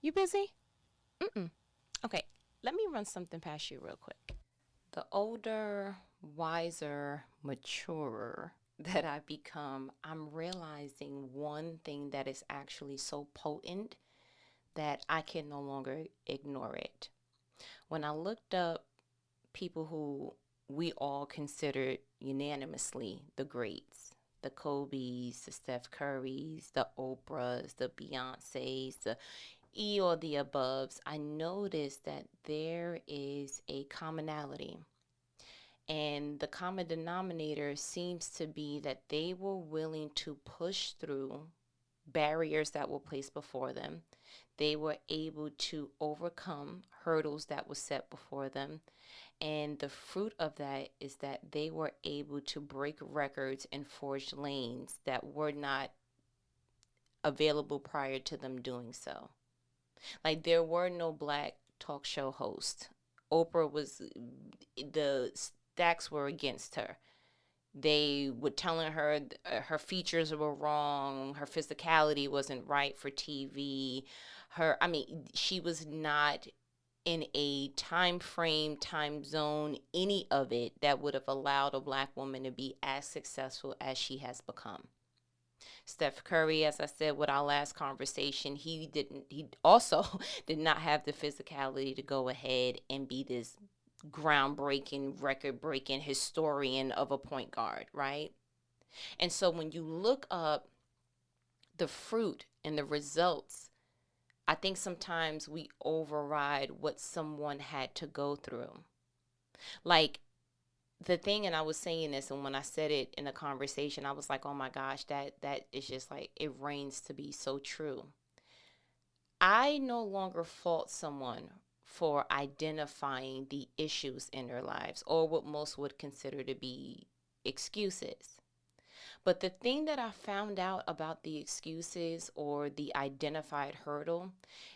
You busy? Mm-mm. Okay, let me run something past you real quick. The older, wiser, maturer that I become, I'm realizing one thing that is actually so potent that I can no longer ignore it. When I looked up people who we all considered unanimously the greats, the Kobe's, the Steph Curry's, the Oprah's, the Beyonce's, the E or the aboves, I noticed that there is a commonality. And the common denominator seems to be that they were willing to push through barriers that were placed before them. They were able to overcome hurdles that were set before them. And the fruit of that is that they were able to break records and forge lanes that were not available prior to them doing so. Like there were no black talk show hosts. Oprah was, the stacks were against her. They were telling her her features were wrong, her physicality wasn't right for TV. She was not in a time frame, time zone, any of it that would have allowed a black woman to be as successful as she has become. Steph Curry, as I said with our last conversation, he also did not have the physicality to go ahead and be this groundbreaking, record breaking historian of a point guard, right? And so when you look up the fruit and the results, I think sometimes we override what someone had to go through. Like the thing, and I was saying this, and when I said it in a conversation, I was like, oh my gosh, that is just like, it reigns to be so true. I no longer fault someone for identifying the issues in their lives, or what most would consider to be excuses. But the thing that I found out about the excuses or the identified hurdle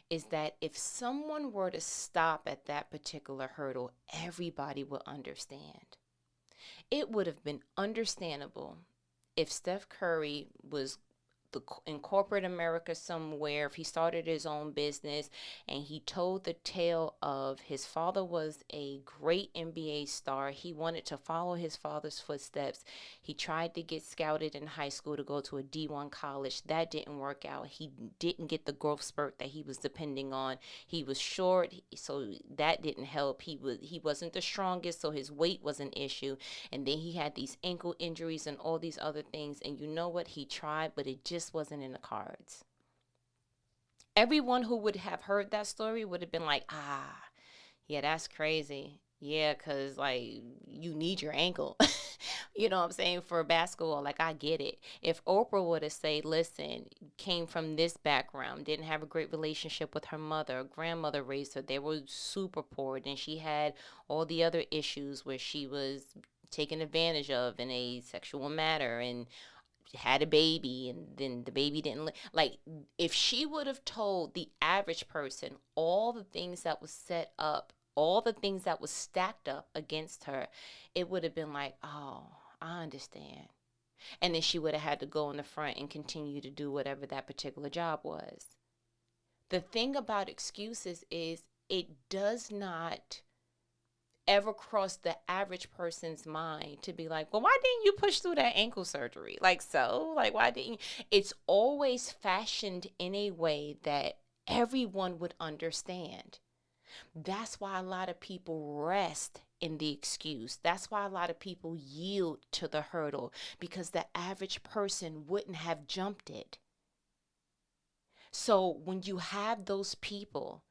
is that if someone were to stop at that particular hurdle, everybody would understand. It would have been understandable if Steph Curry was in corporate America somewhere, if he started his own business and he told the tale of his father was a great NBA star. He wanted to follow his father's footsteps. He tried to get scouted in high school to go to a D1 college. That didn't work out. He didn't get the growth spurt that he was depending on. He was short, so that didn't help. He wasn't the strongest, so his weight was an issue. And then he had these ankle injuries and all these other things. And you know what? He tried, but it just wasn't in the cards. Everyone who would have heard that story would have been like, yeah, that's crazy. Yeah, because, like, you need your ankle. You know what I'm saying? For basketball, like, I get it. If Oprah would have said, listen, came from this background, didn't have a great relationship with her mother, grandmother raised her, they were super poor, and she had all the other issues where she was taken advantage of in a sexual matter and had a baby, and then the baby didn't like, if she would have told the average person all the things that was set up, all the things that was stacked up against her, it would have been like, oh, I understand. And then she would have had to go in the front and continue to do whatever that particular job was. The thing about excuses is it does not ever crossed the average person's mind to be like, well, why didn't you push through that ankle surgery? Like, so, like, why didn't you? It's always fashioned in a way that everyone would understand. That's why a lot of people rest in the excuse. That's why a lot of people yield to the hurdle, because the average person wouldn't have jumped it. So when you have those people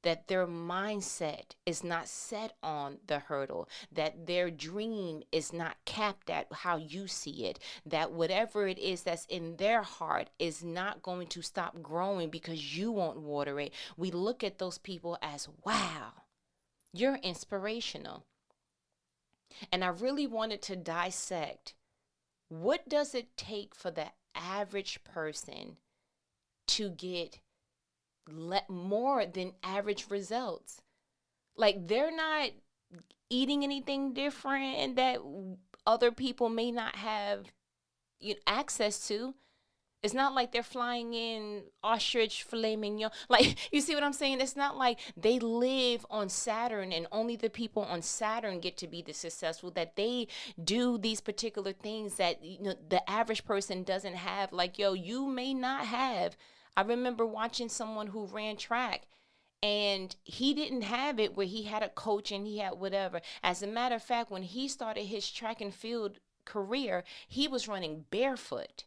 that their mindset is not set on the hurdle, that their dream is not capped at how you see it, that whatever it is that's in their heart is not going to stop growing because you won't water it. We look at those people as, wow, you're inspirational. And I really wanted to dissect, what does it take for the average person to get more than average results? Like, they're not eating anything different that other people may not have access to. It's not like they're flying in ostrich filet mignon. Like, you see what I'm saying? It's not like they live on Saturn and only the people on Saturn get to be the successful, that they do these particular things that, the average person doesn't have. Like, yo, you may not have. I remember watching someone who ran track, and he didn't have it where he had a coach and he had whatever. As a matter of fact, when he started his track and field career, he was running barefoot.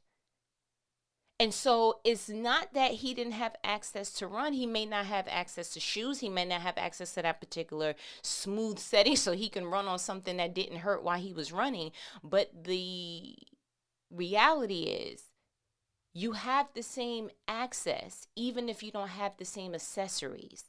And so it's not that he didn't have access to run. He may not have access to shoes. He may not have access to that particular smooth setting so he can run on something that didn't hurt while he was running. But the reality is, you have the same access even if you don't have the same accessories.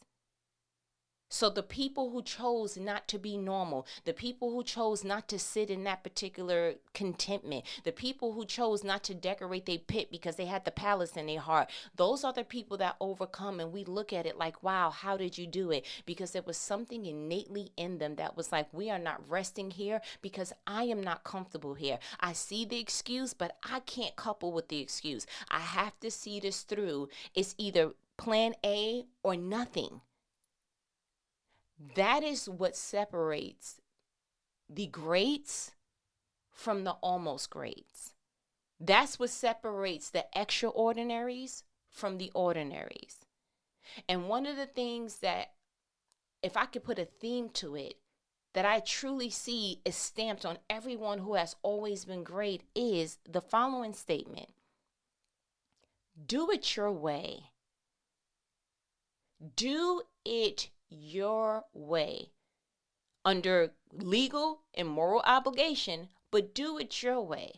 So the people who chose not to be normal, the people who chose not to sit in that particular contentment, the people who chose not to decorate their pit because they had the palace in their heart, those are the people that overcome. And we look at it like, wow, how did you do it? Because there was something innately in them that was like, we are not resting here because I am not comfortable here. I see the excuse, but I can't couple with the excuse. I have to see this through. It's either plan A or nothing. That is what separates the greats from the almost greats. That's what separates the extraordinaries from the ordinaries. And one of the things that, if I could put a theme to it, that I truly see is stamped on everyone who has always been great is the following statement: do it your way. Do it your way, under legal and moral obligation, but do it your way.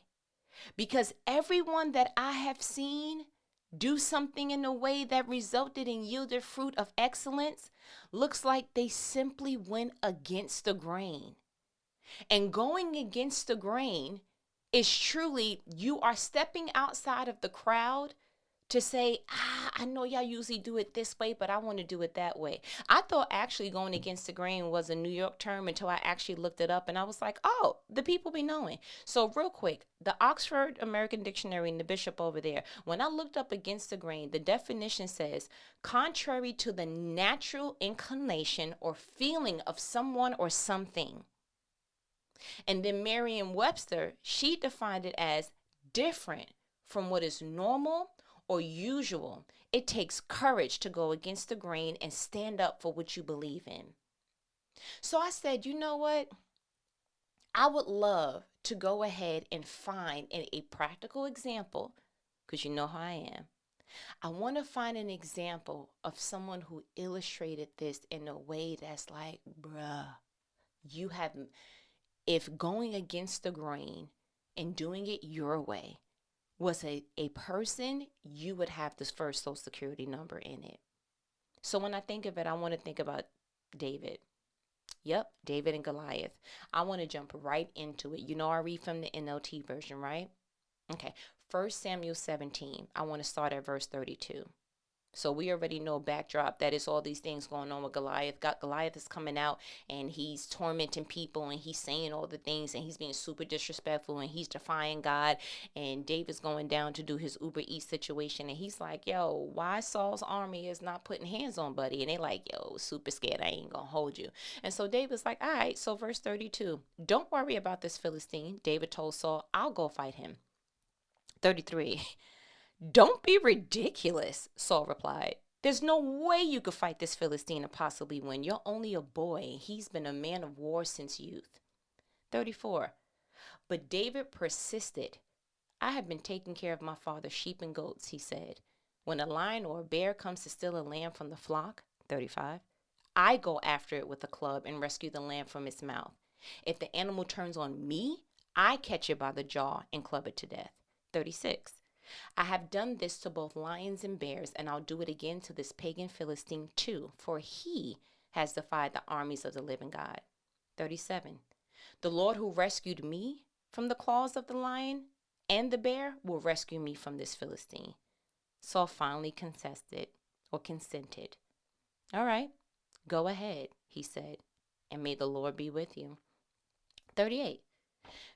Because everyone that I have seen do something in a way that resulted in yielded fruit of excellence looks like they simply went against the grain. And going against the grain is truly, you are stepping outside of the crowd to say, I know y'all usually do it this way, but I want to do it that way. I thought actually going against the grain was a New York term until I actually looked it up, and I was like, oh, the people be knowing. So real quick, the Oxford American Dictionary and the bishop over there, when I looked up against the grain, the definition says, contrary to the natural inclination or feeling of someone or something. And then Merriam-Webster, she defined it as different from what is normal or usual. It takes courage to go against the grain and stand up for what you believe in. So I said, you know what? I would love to go ahead and find a practical example, because you know how I am. I want to find an example of someone who illustrated this in a way that's like, bruh, you have, if going against the grain and doing it your way was a person, you would have this first social security number in it. So when I think of it, I want to think about David. Yep, David and Goliath. I want to jump right into it. You know, I read from the NLT version, right? Okay, 1 Samuel 17. I want to start at verse 32. So we already know backdrop that is all these things going on with Goliath. Goliath is coming out and he's tormenting people and he's saying all the things and he's being super disrespectful and he's defying God. And David's going down to do his Uber Eats situation and he's like, yo, why Saul's army is not putting hands on buddy? And they like, yo, super scared, I ain't gonna hold you. And so David's like, all right. So verse 32, don't worry about this Philistine. David told Saul, I'll go fight him. 33. Don't be ridiculous, Saul replied. There's no way you could fight this Philistine and possibly win. You're only a boy. He's been a man of war since youth. 34. But David persisted. I have been taking care of my father's sheep and goats, he said. When a lion or a bear comes to steal a lamb from the flock, 35, I go after it with a club and rescue the lamb from its mouth. If the animal turns on me, I catch it by the jaw and club it to death. 36. I have done this to both lions and bears, and I'll do it again to this pagan Philistine too, for he has defied the armies of the living God. 37. The Lord who rescued me from the claws of the lion and the bear will rescue me from this Philistine. Saul finally consented. All right, go ahead, he said, and may the Lord be with you. 38.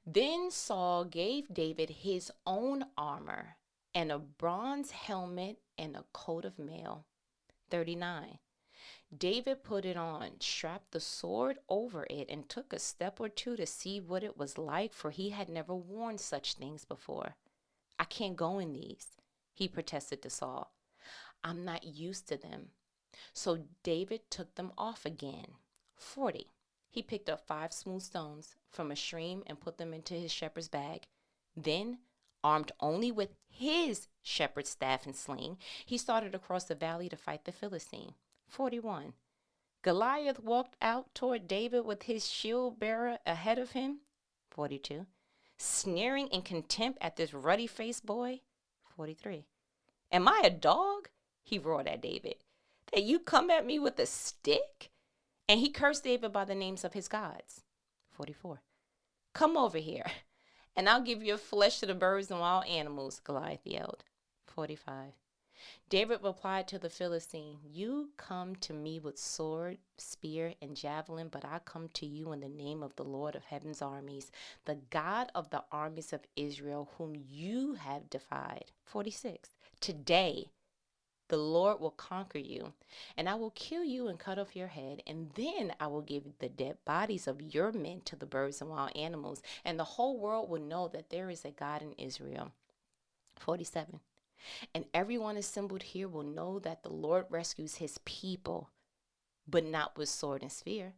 Then Saul gave David his own armor and a bronze helmet and a coat of mail. 39. David put it on, strapped the sword over it, and took a step or two to see what it was like, for he had never worn such things before. I can't go in these, he protested to Saul. I'm not used to them. So David took them off again. 40. He picked up 5 smooth stones from a stream and put them into his shepherd's bag. Then, armed only with his shepherd's staff and sling, he started across the valley to fight the Philistine. 41. Goliath walked out toward David with his shield bearer ahead of him. 42. Sneering in contempt at this ruddy-faced boy. 43. Am I a dog? He roared at David. That you come at me with a stick? And he cursed David by the names of his gods. 44. Come over here, and I'll give your flesh to the birds and wild animals, Goliath yelled. 45. David replied to the Philistine, you come to me with sword, spear, and javelin, but I come to you in the name of the Lord of heaven's armies, the God of the armies of Israel, whom you have defied. 46. Today, the Lord will conquer you, and I will kill you and cut off your head, and then I will give the dead bodies of your men to the birds and wild animals, and the whole world will know that there is a God in Israel. 47. And everyone assembled here will know that the Lord rescues his people, but not with sword and spear.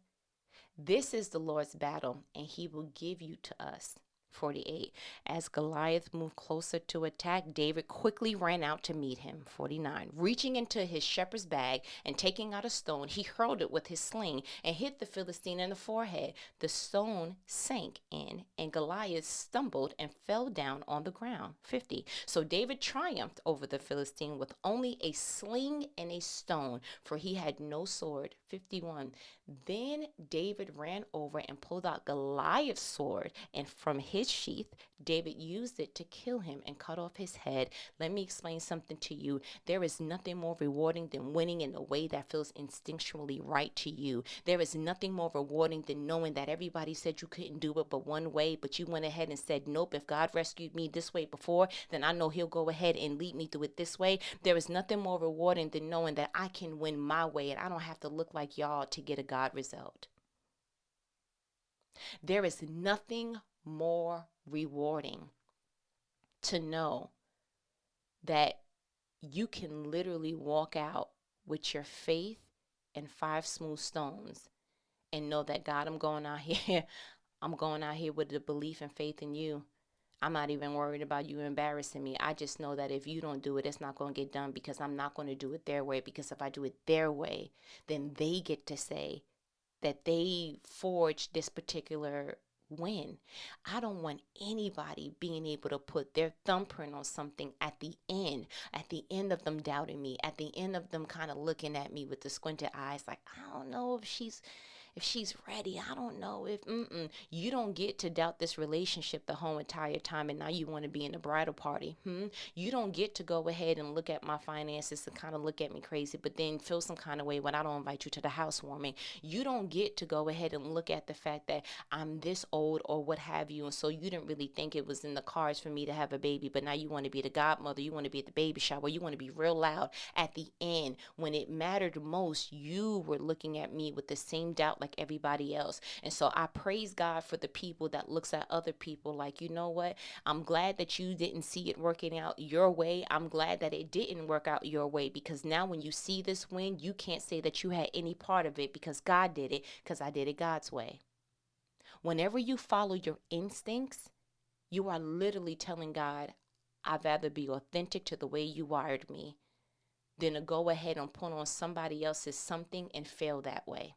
This is the Lord's battle, and he will give you to us. 48. As Goliath moved closer to attack, David quickly ran out to meet him. 49. Reaching into his shepherd's bag and taking out a stone, he hurled it with his sling and hit the Philistine in the forehead. The stone sank in, and Goliath stumbled and fell down on the ground. 50. So David triumphed over the Philistine with only a sling and a stone, for he had no sword. 51. Then David ran over and pulled out Goliath's sword, and from his sheath, David used it to kill him and cut off his head. Let me explain something to you. There is nothing more rewarding than winning in a way that feels instinctually right to you. There is nothing more rewarding than knowing that everybody said you couldn't do it but one way, but you went ahead and said, nope, if God rescued me this way before, then I know he'll go ahead and lead me through it this way. There is nothing more rewarding than knowing that I can win my way and I don't have to look like y'all to get a God result. There is nothing more rewarding to know that you can literally walk out with your faith and 5 smooth stones and know that God, I'm going out here with the belief and faith in you. I'm not even worried about you embarrassing me. I just know that if you don't do it, it's not going to get done, because I'm not going to do it their way, because if I do it their way, then they get to say that they forged this particular win. I don't want anybody being able to put their thumbprint on something at the end of them doubting me, at the end of them kind of looking at me with the squinted eyes like, I don't know if she's ready. I don't know if, you don't get to doubt this relationship the whole entire time, and now you want to be in the bridal party. You don't get to go ahead and look at my finances and kind of look at me crazy, but then feel some kind of way when I don't invite you to the housewarming. You don't get to go ahead and look at the fact that I'm this old or what have you, and so you didn't really think it was in the cards for me to have a baby, but now you want to be the godmother, you want to be at the baby shower, you want to be real loud at the end. When it mattered most, you were looking at me with the same doubt like everybody else. And so I praise God for the people that looks at other people like, you know what? I'm glad that you didn't see it working out your way. I'm glad that it didn't work out your way, because now when you see this win, you can't say that you had any part of it because God did it, because I did it God's way. Whenever you follow your instincts, you are literally telling God, I'd rather be authentic to the way you wired me than to go ahead and put on somebody else's something and fail that way.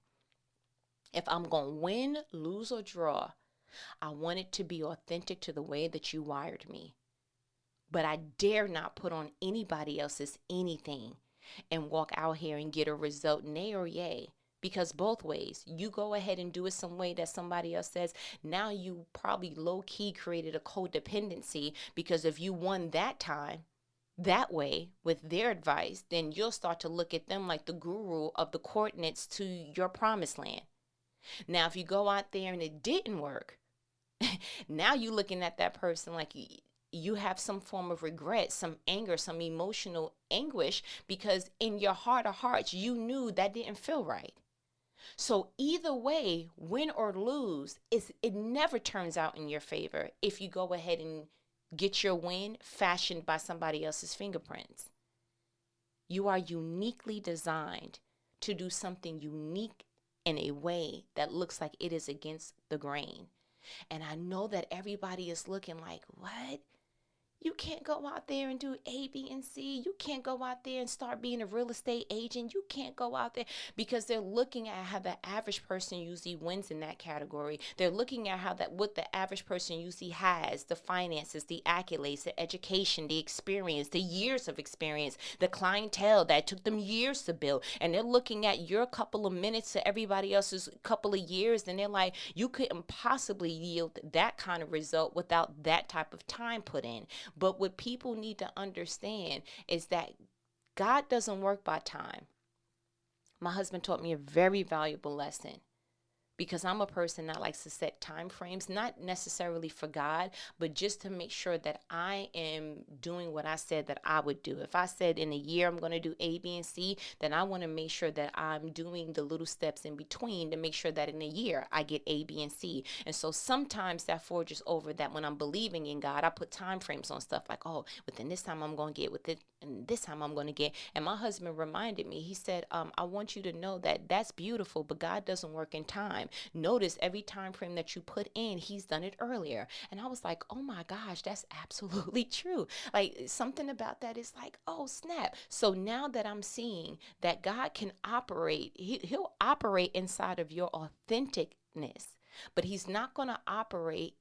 If I'm going to win, lose, or draw, I want it to be authentic to the way that you wired me. But I dare not put on anybody else's anything and walk out here and get a result, nay or yay. Because both ways, you go ahead and do it some way that somebody else says, now you probably low-key created a codependency, because if you won that time, that way with their advice, then you'll start to look at them like the guru of the coordinates to your promised land. Now, if you go out there and it didn't work, now you're looking at that person like you have some form of regret, some anger, some emotional anguish, because in your heart of hearts, you knew that didn't feel right. So either way, win or lose, it never turns out in your favor if you go ahead and get your win fashioned by somebody else's fingerprints. You are uniquely designed to do something unique in a way that looks like it is against the grain. And I know that everybody is looking like, what? You can't go out there and do A, B, and C. You can't go out there and start being a real estate agent. You can't go out there, because they're looking at how the average person usually wins in that category. They're looking at what the average person usually has, the finances, the accolades, the education, the experience, the years of experience, the clientele that took them years to build. And they're looking at your couple of minutes to everybody else's couple of years. And they're like, you couldn't possibly yield that kind of result without that type of time put in. But what people need to understand is that God doesn't work by time. My husband taught me a very valuable lesson, because I'm a person that likes to set time frames, not necessarily for God, but just to make sure that I am doing what I said that I would do. If I said in a year I'm going to do A, B, and C, then I want to make sure that I'm doing the little steps in between to make sure that in a year I get A, B, and C. And so sometimes that forges over that when I'm believing in God, I put time frames on stuff like, oh, within this time I'm going to get, with it, and this time I'm going to get. And my husband reminded me, he said, I want you to know that that's beautiful, but God doesn't work in time. Notice every time frame that you put in, he's done it earlier. And I was like, oh my gosh, that's absolutely true. Like, something about that is like, oh snap. So now that I'm seeing that God can operate, he'll operate inside of your authenticness, but he's not going to operate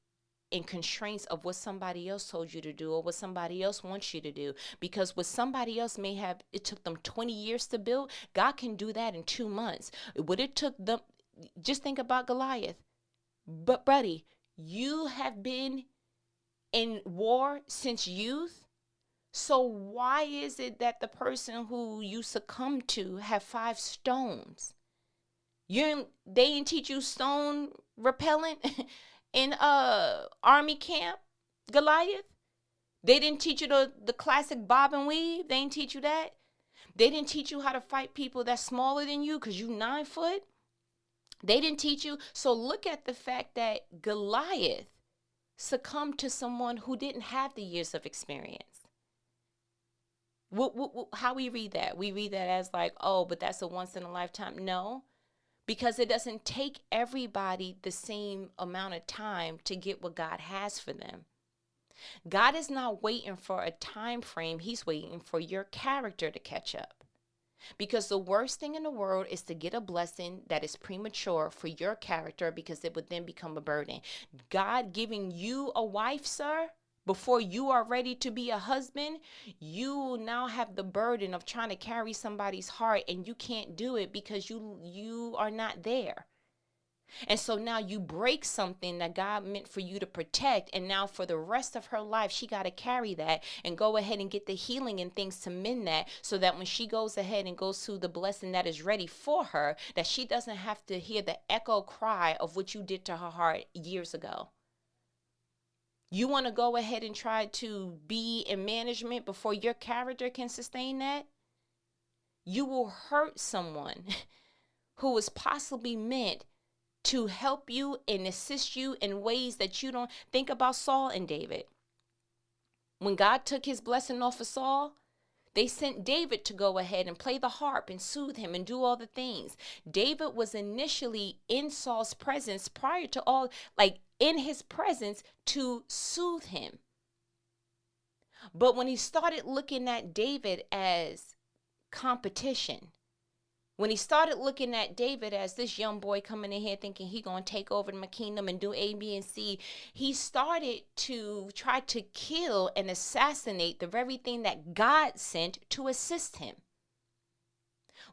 in constraints of what somebody else told you to do or what somebody else wants you to do. Because what somebody else may have, it took them 20 years to build, God can do that in 2 months. What it took them, just think about Goliath. But buddy, you have been in war since youth. So why is it that the person who you succumbed to have 5 stones? They didn't teach you stone repellent in army camp, Goliath? They didn't teach you the classic bob and weave? They didn't teach you that? They didn't teach you how to fight people that's smaller than you because you 9 foot? They didn't teach you. So look at the fact that Goliath succumbed to someone who didn't have the years of experience. How we read that? We read that as like, oh, but that's a once in a lifetime. No, because it doesn't take everybody the same amount of time to get what God has for them. God is not waiting for a time frame. He's waiting for your character to catch up. Because the worst thing in the world is to get a blessing that is premature for your character, because it would then become a burden. God giving you a wife, sir, before you are ready to be a husband, you now have the burden of trying to carry somebody's heart, and you can't do it because you are not there. And so now you break something that God meant for you to protect. And now for the rest of her life, she got to carry that and go ahead and get the healing and things to mend that, so that when she goes ahead and goes through the blessing that is ready for her, that she doesn't have to hear the echo cry of what you did to her heart years ago. You want to go ahead and try to be in management before your character can sustain that? You will hurt someone who was possibly meant to help you and assist you in ways that you don't. Think about Saul and David. When God took his blessing off of Saul, they sent David to go ahead and play the harp and soothe him and do all the things. David was initially in Saul's presence prior to all, like in his presence to soothe him. But when he started looking at David as competition, when he started looking at David as this young boy coming in here thinking he going to take over my kingdom and do A, B, and C, he started to try to kill and assassinate the very thing that God sent to assist him.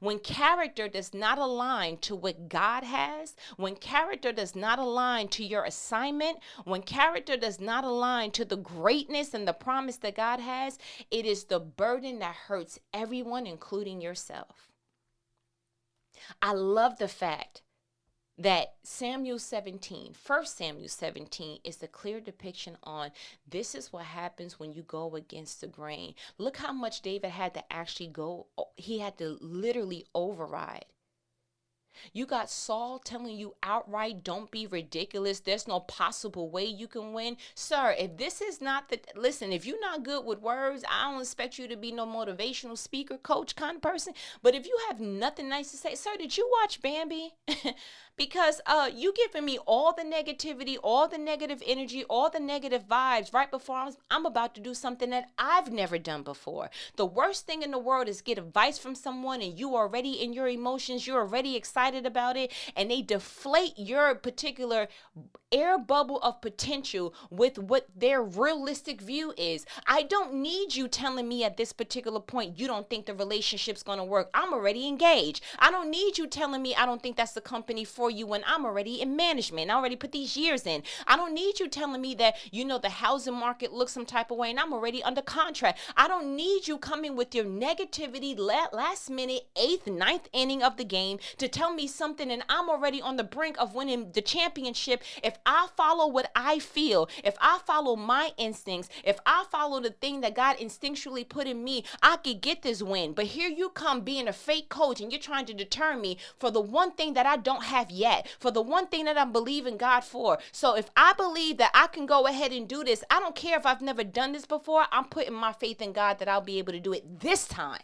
When character does not align to what God has, when character does not align to your assignment, when character does not align to the greatness and the promise that God has, it is the burden that hurts everyone, including yourself. I love the fact that Samuel 17, 1 Samuel 17 is a clear depiction on this is what happens when you go against the grain. Look how much David had to actually go. He had to literally override. You got Saul telling you outright, don't be ridiculous. There's no possible way you can win. Sir, if this is not listen, if you're not good with words, I don't expect you to be no motivational speaker, coach kind of person. But if you have nothing nice to say, sir, did you watch Bambi? Because you giving me all the negativity, all the negative energy, all the negative vibes right before I'm about to do something that I've never done before. The worst thing in the world is get advice from someone and you already in your emotions, you're already excited about it, and they deflate your particular air bubble of potential with what their realistic view is. I don't need you telling me at this particular point you don't think the relationship's going to work. I'm already engaged. I don't need you telling me I don't think that's the company for you when I'm already in management. I already put these years in. I don't need you telling me that, the housing market looks some type of way and I'm already under contract. I don't need you coming with your negativity last minute, 8th, 9th inning of the game to tell me something and I'm already on the brink of winning the championship. If I follow what I feel, if I follow my instincts, if I follow the thing that God instinctually put in me, I could get this win. But here you come being a fake coach and you're trying to deter me for the one thing that I don't have yet, for the one thing that I'm believing God for. So if I believe that I can go ahead and do this, I don't care if I've never done this before, I'm putting my faith in God that I'll be able to do it this time.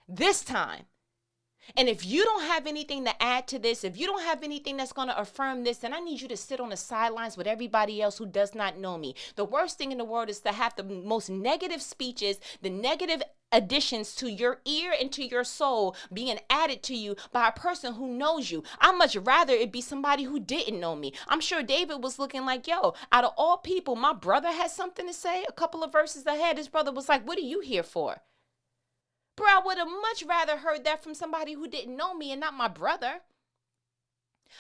This time. And if you don't have anything to add to this, if you don't have anything that's going to affirm this, then I need you to sit on the sidelines with everybody else who does not know me. The worst thing in the world is to have the most negative speeches, the negative additions to your ear and to your soul being added to you by a person who knows you. I'd much rather it be somebody who didn't know me. I'm sure David was looking like, yo, out of all people, my brother has something to say. A couple of verses ahead, his brother was like, what are you here for? Bro, I would have much rather heard that from somebody who didn't know me and not my brother.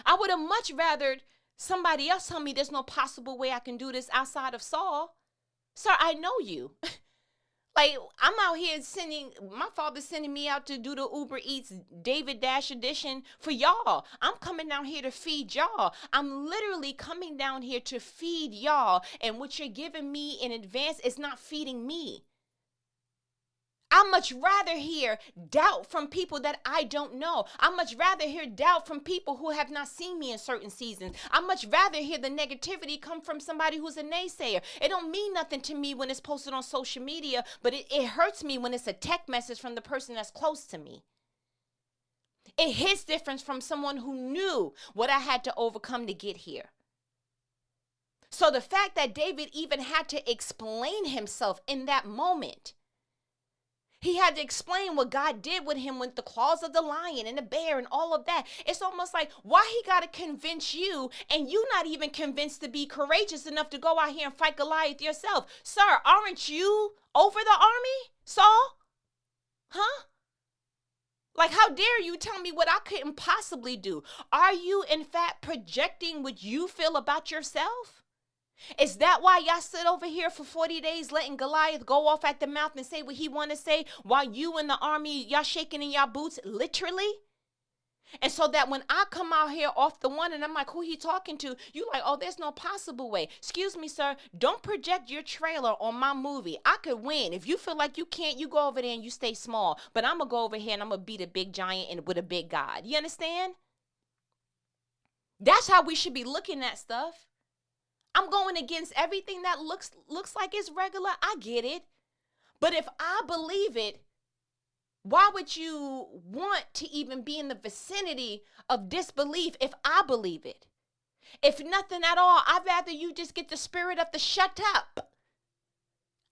I would have much rather somebody else tell me there's no possible way I can do this outside of Saul. Sir, I know you. Like, I'm out here my father's sending me out to do the Uber Eats David Dash edition for y'all. I'm coming down here to feed y'all. I'm literally coming down here to feed y'all. And what you're giving me in advance is not feeding me. I much rather hear doubt from people that I don't know. I much rather hear doubt from people who have not seen me in certain seasons. I much rather hear the negativity come from somebody who's a naysayer. It don't mean nothing to me when it's posted on social media, but it hurts me when it's a text message from the person that's close to me. It hits different from someone who knew what I had to overcome to get here. So the fact that David even had to explain himself in that moment, he had to explain what God did with him with the claws of the lion and the bear and all of that. It's almost like, why he got to convince you and you not even convinced to be courageous enough to go out here and fight Goliath yourself? Sir, aren't you over the army, Saul? Huh? Like, how dare you tell me what I couldn't possibly do? Are you, in fact, projecting what you feel about yourself? Is that why y'all sit over here for 40 days letting Goliath go off at the mouth and say what he want to say while you in the army, y'all shaking in y'all boots, literally? And so that when I come out here off the one and I'm like, who he talking to? You like, oh, there's no possible way. Excuse me, sir. Don't project your trailer on my movie. I could win. If you feel like you can't, you go over there and you stay small. But I'm going to go over here and I'm going to beat a big giant and with a big God. You understand? That's how we should be looking at stuff. I'm going against everything that looks like it's regular. I get it. But if I believe it, why would you want to even be in the vicinity of disbelief if I believe it? If nothing at all, I'd rather you just get the spirit of the shut up.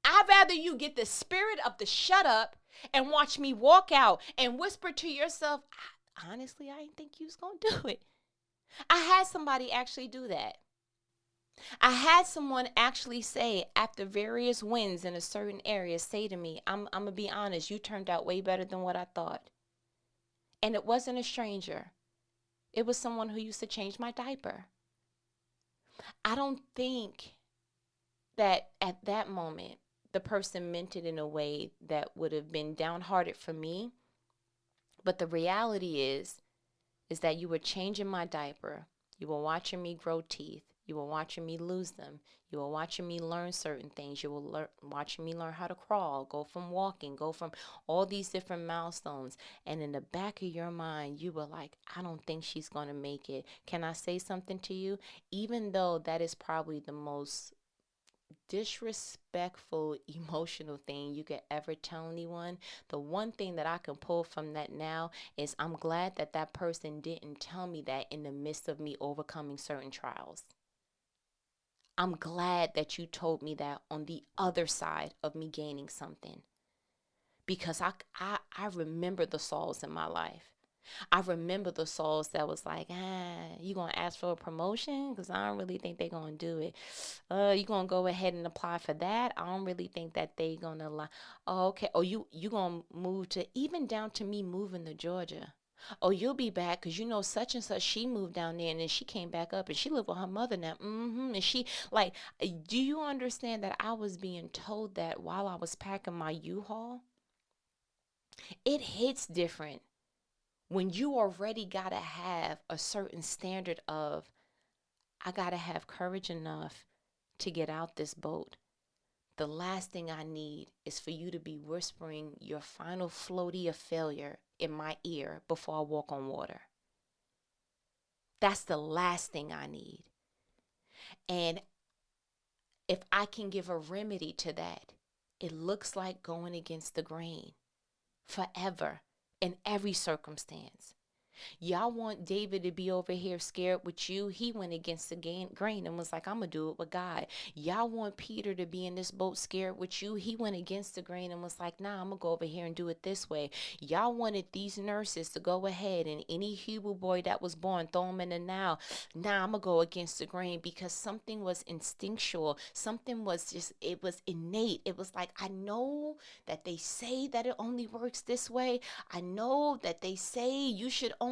I'd rather you get the spirit of the shut up and watch me walk out and whisper to yourself, honestly, I didn't think you was going to do it. I had somebody actually do that. I had someone actually say, after various wins in a certain area, say to me, I'm going to be honest, you turned out way better than what I thought. And it wasn't a stranger. It was someone who used to change my diaper. I don't think that at that moment, the person meant it in a way that would have been downhearted for me. But the reality is is that you were changing my diaper. You were watching me grow teeth. You were watching me lose them. You were watching me learn certain things. You were watching me learn how to crawl, go from walking, go from all these different milestones. And in the back of your mind, you were like, I don't think she's going to make it. Can I say something to you? Even though that is probably the most disrespectful, emotional thing you could ever tell anyone, the one thing that I can pull from that now is I'm glad that that person didn't tell me that in the midst of me overcoming certain trials. I'm glad that you told me that on the other side of me gaining something, because I remember the Sauls in my life. I remember the souls that was like, you gonna ask for a promotion? Because I don't really think they gonna do it. You gonna go ahead and apply for that? I don't really think that they gonna lie. Oh, okay. Oh, you gonna move to, even down to me moving to Georgia. Oh, you'll be back because you know such and such. She moved down there and then she came back up and she lived with her mother now. And she like, do you understand that I was being told that while I was packing my U-Haul? It hits different when you already gotta have a certain standard of, I gotta have courage enough to get out this boat. The last thing I need is for you to be whispering your final floaty of failure in my ear before I walk on water. That's the last thing I need. And if I can give a remedy to that, it looks like going against the grain forever in every circumstance. Y'all want David to be over here scared with you. He went against the grain and was like, I'm going to do it with God. Y'all want Peter to be in this boat scared with you. He went against the grain and was like, nah, I'm going to go over here and do it this way. Y'all wanted these nurses to go ahead and any Hebrew boy that was born, throw him in the now. Nah, I'm going to go against the grain because something was instinctual. Something was just, it was innate. It was like, I know that they say that it only works this way. I know that they say you should only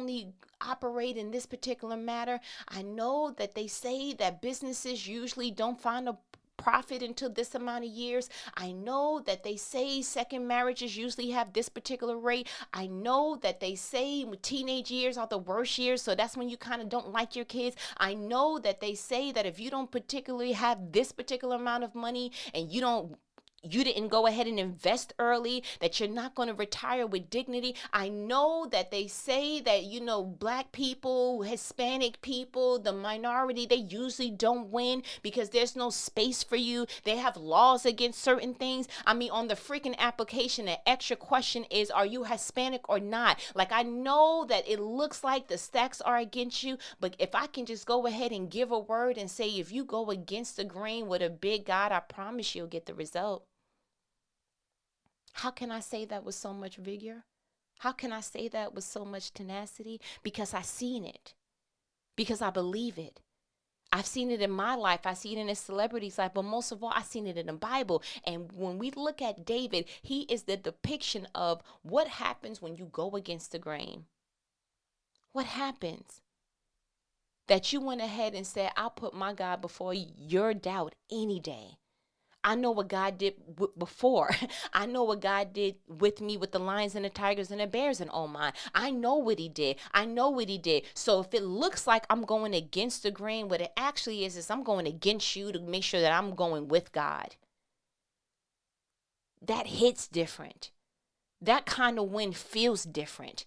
operate in this particular matter. I know that they say that businesses usually don't find a profit until this amount of years. I know that they say second marriages usually have this particular rate. I know that they say teenage years are the worst years, so that's when you kind of don't like your kids. I know that they say that if you don't particularly have this particular amount of money and you didn't go ahead and invest early, that you're not going to retire with dignity. I know that they say that, black people, Hispanic people, the minority, they usually don't win because there's no space for you. They have laws against certain things. I mean, on the freaking application, the extra question is, are you Hispanic or not? Like, I know that it looks like the stacks are against you, but if I can just go ahead and give a word and say, if you go against the grain with a big God, I promise you'll get the result. How can I say that with so much vigor? How can I say that with so much tenacity? Because I've seen it. Because I believe it. I've seen it in my life. I see it in a celebrity's life. But most of all, I've seen it in the Bible. And when we look at David, he is the depiction of what happens when you go against the grain. What happens? That you went ahead and said, I'll put my God before your doubt any day. I know what God did before. I know what God did with me with the lions and the tigers and the bears and oh my. I know what he did. I know what he did. So if it looks like I'm going against the grain, what it actually is I'm going against you to make sure that I'm going with God. That hits different. That kind of win feels different.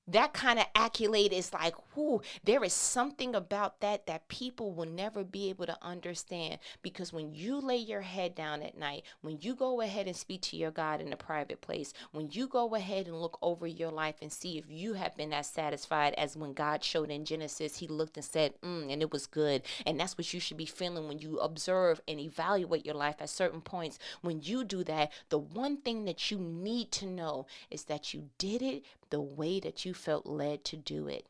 That kind of accolade is like, whoo, there is something about that people will never be able to understand. Because when you lay your head down at night, when you go ahead and speak to your God in a private place, when you go ahead and look over your life and see if you have been as satisfied as when God showed in Genesis, he looked and said, and it was good. And that's what you should be feeling when you observe and evaluate your life at certain points. When you do that, the one thing that you need to know is that you did it the way that you felt led to do it.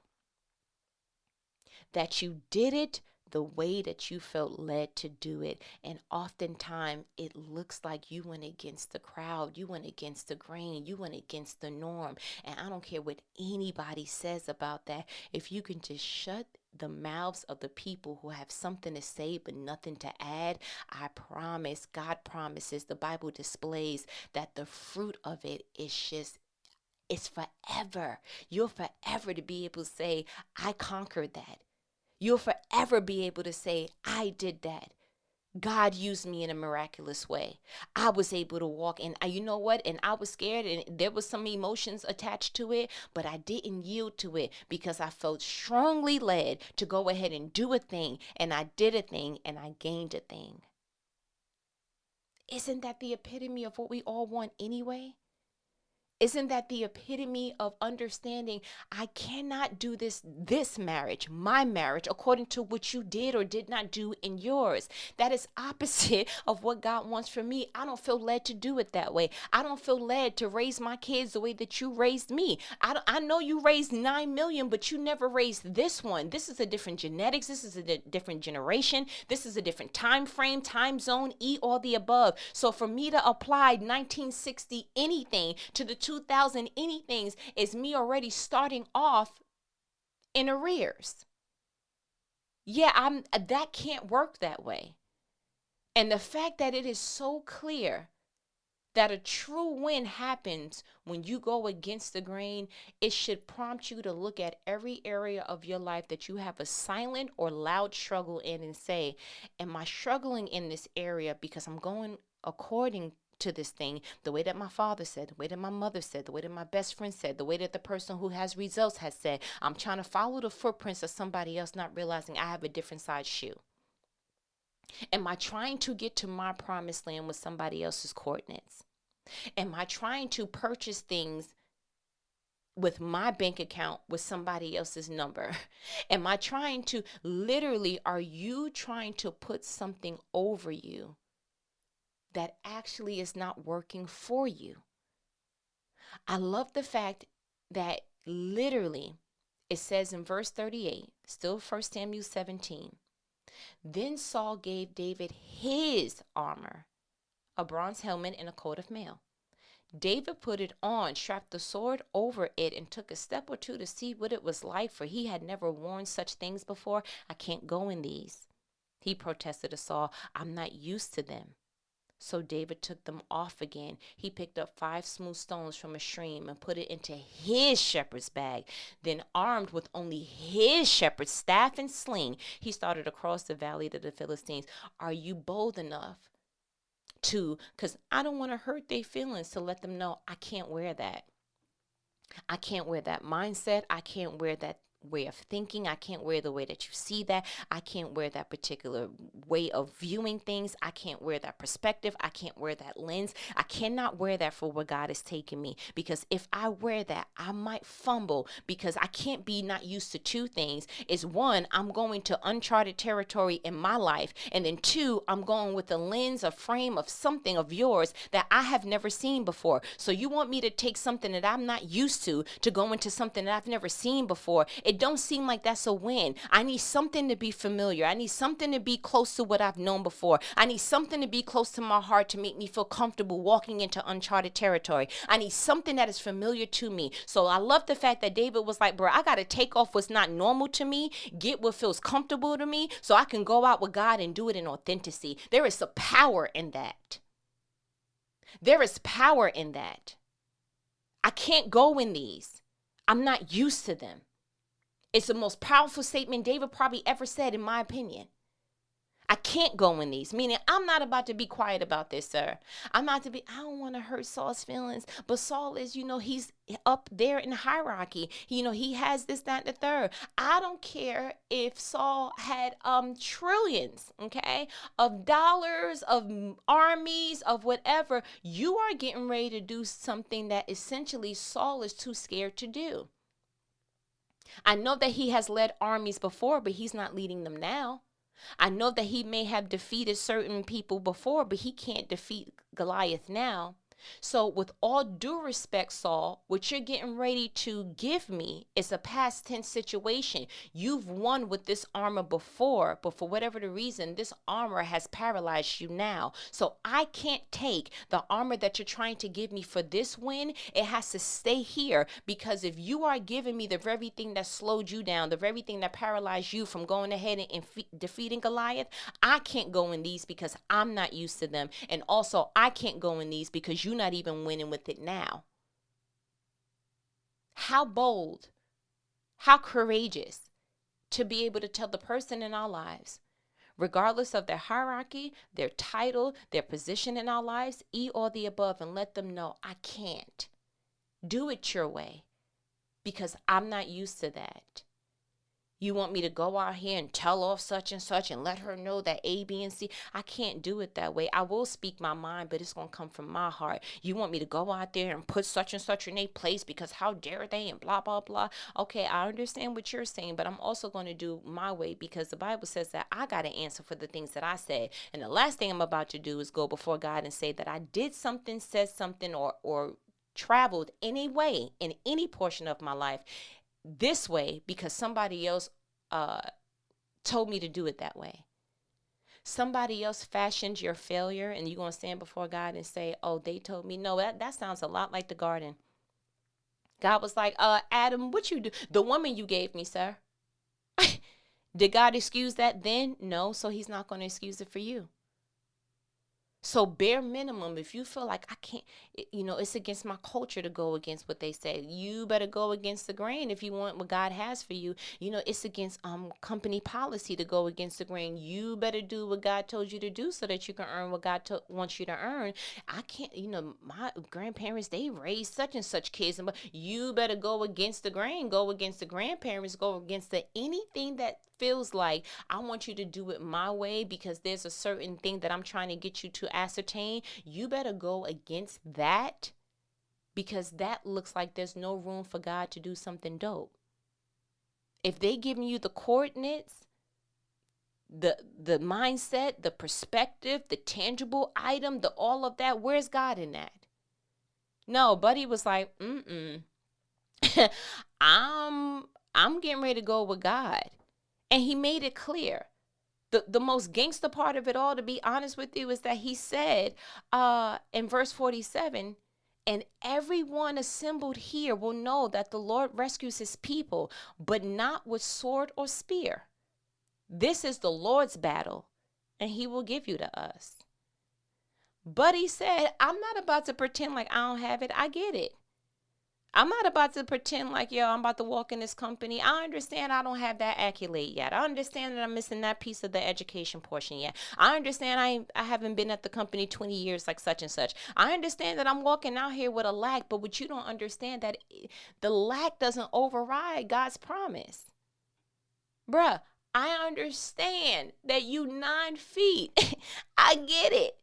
That you did it the way that you felt led to do it. And oftentimes it looks like you went against the crowd. You went against the grain. You went against the norm. And I don't care what anybody says about that. If you can just shut the mouths of the people who have something to say but nothing to add, I promise, God promises, the Bible displays that the fruit of it is just It's forever. You'll forever to be able to say, I conquered that. You'll forever be able to say, I did that. God used me in a miraculous way. I was able to walk, and you know what? And I was scared, and there was some emotions attached to it, but I didn't yield to it because I felt strongly led to go ahead and do a thing, and I did a thing, and I gained a thing. Isn't that the epitome of what we all want anyway? Isn't that the epitome of understanding I cannot do this marriage, my marriage, according to what you did or did not do in yours? That is opposite of what God wants for me. I don't feel led to do it that way. I don't feel led to raise my kids the way that you raised me. I know you raised 9 million, but you never raised this one. This is a different genetics. This is a different generation. This is a different time frame, time zone, all the above. So for me to apply 1960 anything to the 2000 anythings is me already starting off in arrears. Yeah, that can't work that way. And the fact that it is so clear that a true win happens when you go against the grain, it should prompt you to look at every area of your life that you have a silent or loud struggle in and say, am I struggling in this area because I'm going according to this thing, the way that my father said, the way that my mother said, the way that my best friend said, the way that the person who has results has said? I'm trying to follow the footprints of somebody else, not realizing I have a different size shoe. Am I trying to get to my promised land with somebody else's coordinates? Am I trying to purchase things with my bank account with somebody else's number? Am I trying to are you trying to put something over you that actually is not working for you? I love the fact that literally it says in verse 38, still 1 Samuel 17, then Saul gave David his armor, a bronze helmet and a coat of mail. David put it on, strapped the sword over it, and took a step or two to see what it was like, for he had never worn such things before. I can't go in these, he protested to Saul. I'm not used to them. So David took them off again. He picked up 5 smooth stones from a stream and put it into his shepherd's bag. Then, armed with only his shepherd's staff and sling, he started across the valley to the Philistines. Are you bold enough to, because I don't want to hurt their feelings, to let them know I can't wear that. I can't wear that mindset. I can't wear that way of thinking. I can't wear the way that you see that. I can't wear that particular way of viewing things. I can't wear that perspective. I can't wear that lens. I cannot wear that for where God is taking me, because if I wear that, I might fumble, because I can't be not used to 2 things. Is 1, I'm going to uncharted territory in my life, and then 2, I'm going with a lens, a frame of something of yours that I have never seen before. So you want me to take something that I'm not used to go into something that I've never seen before. It don't seem like that's a win. I need something to be familiar. I need something to be close to what I've known before. I need something to be close to my heart to make me feel comfortable walking into uncharted territory. I need something that is familiar to me. So I love the fact that David was like, bro, I got to take off what's not normal to me, get what feels comfortable to me, so I can go out with God and do it in authenticity. There is a power in that. There is power in that. I can't go in these. I'm not used to them. It's the most powerful statement David probably ever said, in my opinion. I can't go in these, meaning I'm not about to be quiet about this, sir. I don't want to hurt Saul's feelings, but Saul is, he's up there in the hierarchy. He has this, that, and the third. I don't care if Saul had trillions, okay, of dollars, of armies, of whatever. You are getting ready to do something that essentially Saul is too scared to do. I know that he has led armies before, but he's not leading them now. I know that he may have defeated certain people before, but he can't defeat Goliath now. So with all due respect, Saul, what you're getting ready to give me is a past tense situation. You've won with this armor before, but for whatever the reason, this armor has paralyzed you now. So I can't take the armor that you're trying to give me for this win. It has to stay here, because if you are giving me the very thing that slowed you down, the very thing that paralyzed you from going ahead and defeating Goliath, I can't go in these because I'm not used to them. And also, I can't go in these because you're not even winning with it now. How bold, how courageous to be able to tell the person in our lives, regardless of their hierarchy, their title, their position in our lives, or the above, and let them know, I can't do it your way because I'm not used to that. You want me to go out here and tell off such and such and let her know that A, B, and C? I can't do it that way. I will speak my mind, but it's going to come from my heart. You want me to go out there and put such and such in a place because how dare they and blah, blah, blah. Okay, I understand what you're saying, but I'm also going to do my way because the Bible says that I got to answer for the things that I said. And the last thing I'm about to do is go before God and say that I did something, said something, or traveled any way in any portion of my life this way because somebody else told me to do it that way. Somebody else fashioned your failure and you're going to stand before God and say, oh, they told me. No, that sounds a lot like the garden. God was like, Adam, what you do? The woman you gave me, sir. Did God excuse that then? No, so he's not going to excuse it for you. So bare minimum, if you feel like I can't, it's against my culture to go against what they say. You better go against the grain if you want what God has for you. It's against company policy to go against the grain. You better do what God told you to do so that you can earn what God wants you to earn. I can't, my grandparents, they raised such and such kids, but you better go against the grain, go against the grandparents, go against anything that feels like I want you to do it my way because there's a certain thing that I'm trying to get you to ascertain. You better go against that because that looks like there's no room for God to do something dope. If they giving you the coordinates, the mindset, the perspective, the tangible item, the all of that, where's God in that? No, buddy was like, I'm getting ready to go with God. And he made it clear. The most gangster part of it all, to be honest with you, is that he said in verse 47, and everyone assembled here will know that the Lord rescues his people, but not with sword or spear. This is the Lord's battle, and he will give you to us. But he said, I'm not about to pretend like I don't have it. I get it. I'm not about to pretend like, I'm about to walk in this company. I understand I don't have that accolade yet. I understand that I'm missing that piece of the education portion yet. I understand I haven't been at the company 20 years like such and such. I understand that I'm walking out here with a lack, but what you don't understand that the lack doesn't override God's promise. Bruh, I understand that you 9 feet. I get it.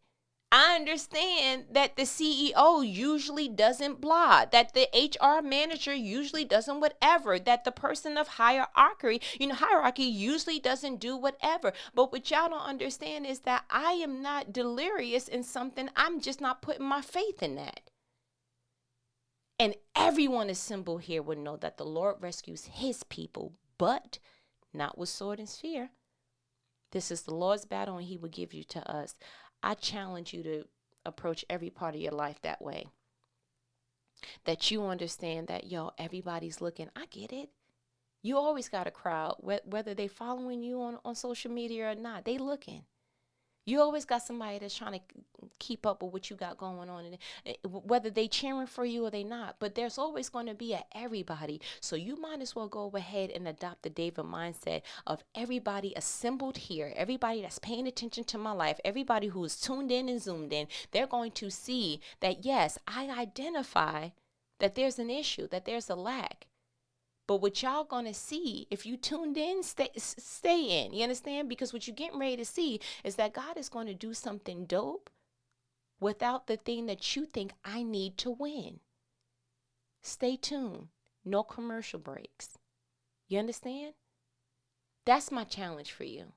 I understand that the CEO usually doesn't blah, that the HR manager usually doesn't whatever, that the person of hierarchy usually doesn't do whatever. But what y'all don't understand is that I am not delirious in something. I'm just not putting my faith in that. And everyone assembled here would know that the Lord rescues his people, but not with sword and spear. This is the Lord's battle, and he will give you to us. I challenge you to approach every part of your life that way. That you understand that, everybody's looking. I get it. You always got a crowd, whether they following you on social media or not. They looking. You always got somebody that's trying to keep up with what you got going on, and whether they cheering for you or they not. But there's always going to be a everybody. So you might as well go ahead and adopt the David mindset of everybody assembled here, everybody that's paying attention to my life, everybody who is tuned in and zoomed in. They're going to see that, yes, I identify that there's an issue, that there's a lack. But what y'all gonna see, if you tuned in, stay in. You understand? Because what you're getting ready to see is that God is going to do something dope without the thing that you think I need to win. Stay tuned. No commercial breaks. You understand? That's my challenge for you.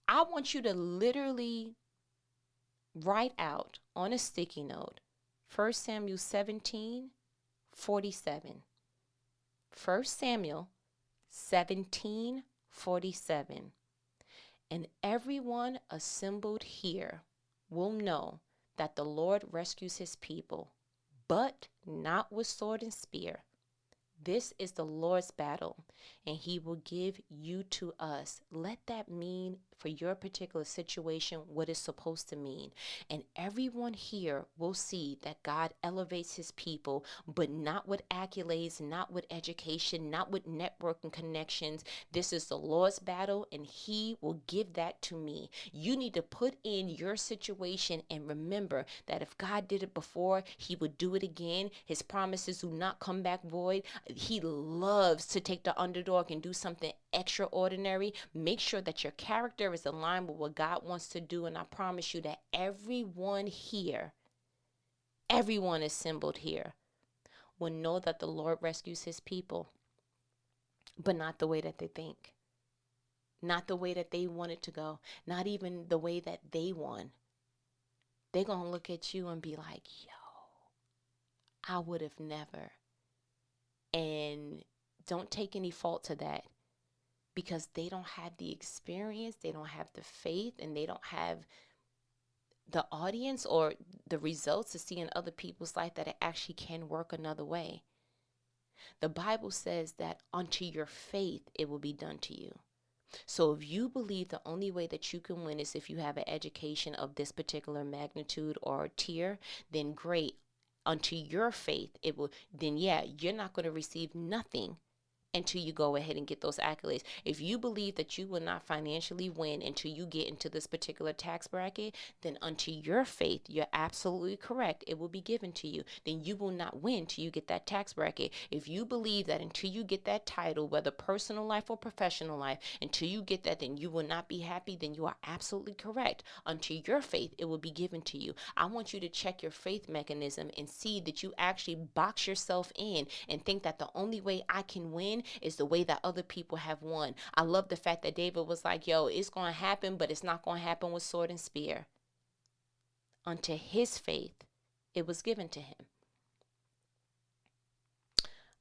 I want you to literally write out on a sticky note 1 Samuel 17:47. 1 Samuel 17:47. And everyone assembled here will know that the Lord rescues his people, but not with sword and spear. This is the Lord's battle, and he will give you to us. Let that mean for your particular situation what it's supposed to mean. And everyone here will see that God elevates his people, but not with accolades, not with education, not with networking connections. This is the Lord's battle, and he will give that to me. You need to put in your situation and remember that if God did it before, he would do it again. His promises do not come back void. He loves to take the underdog and do something extraordinary. Make sure that your character is aligned with what God wants to do. And I promise you that everyone here, everyone assembled here, will know that the Lord rescues his people, but not the way that they think, not the way that they want it to go, not even the way that they won. They're going to look at you and be like, yo, I would have never. And don't take any fault to that, because they don't have the experience, they don't have the faith, and they don't have the audience or the results to see in other people's life that it actually can work another way. The Bible says that unto your faith it will be done to you. So if you believe the only way that you can win is if you have an education of this particular magnitude or tier, then great. Unto your faith it will, then yeah, you're not going to receive nothing until you go ahead and get those accolades. If you believe that you will not financially win until you get into this particular tax bracket, then unto your faith, you're absolutely correct, it will be given to you. Then you will not win till you get that tax bracket. If you believe that until you get that title, whether personal life or professional life, until you get that, then you will not be happy, then you are absolutely correct. Unto your faith, it will be given to you. I want you to check your faith mechanism and see that you actually box yourself in and think that the only way I can win is the way that other people have won. I love the fact that David was like, yo, it's going to happen, but it's not going to happen with sword and spear. Unto his faith, it was given to him.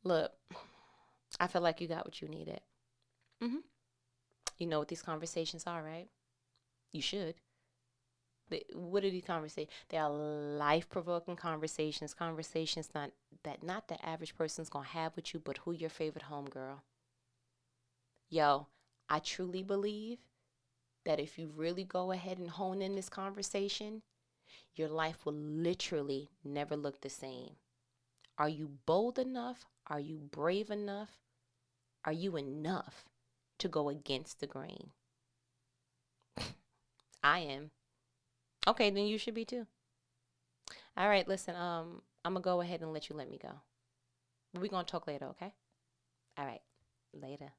Look, I feel like you got what you needed. You know what these conversations are, right? You should. What are these conversations? They are life-provoking conversations, not the average person's going to have with you, but who your favorite homegirl. Yo, I truly believe that if you really go ahead and hone in this conversation, your life will literally never look the same. Are you bold enough? Are you brave enough? Are you enough to go against the grain? I am. Okay, then you should be too. All right, listen, I'm going to go ahead and let me go. We're going to talk later, okay? All right, later.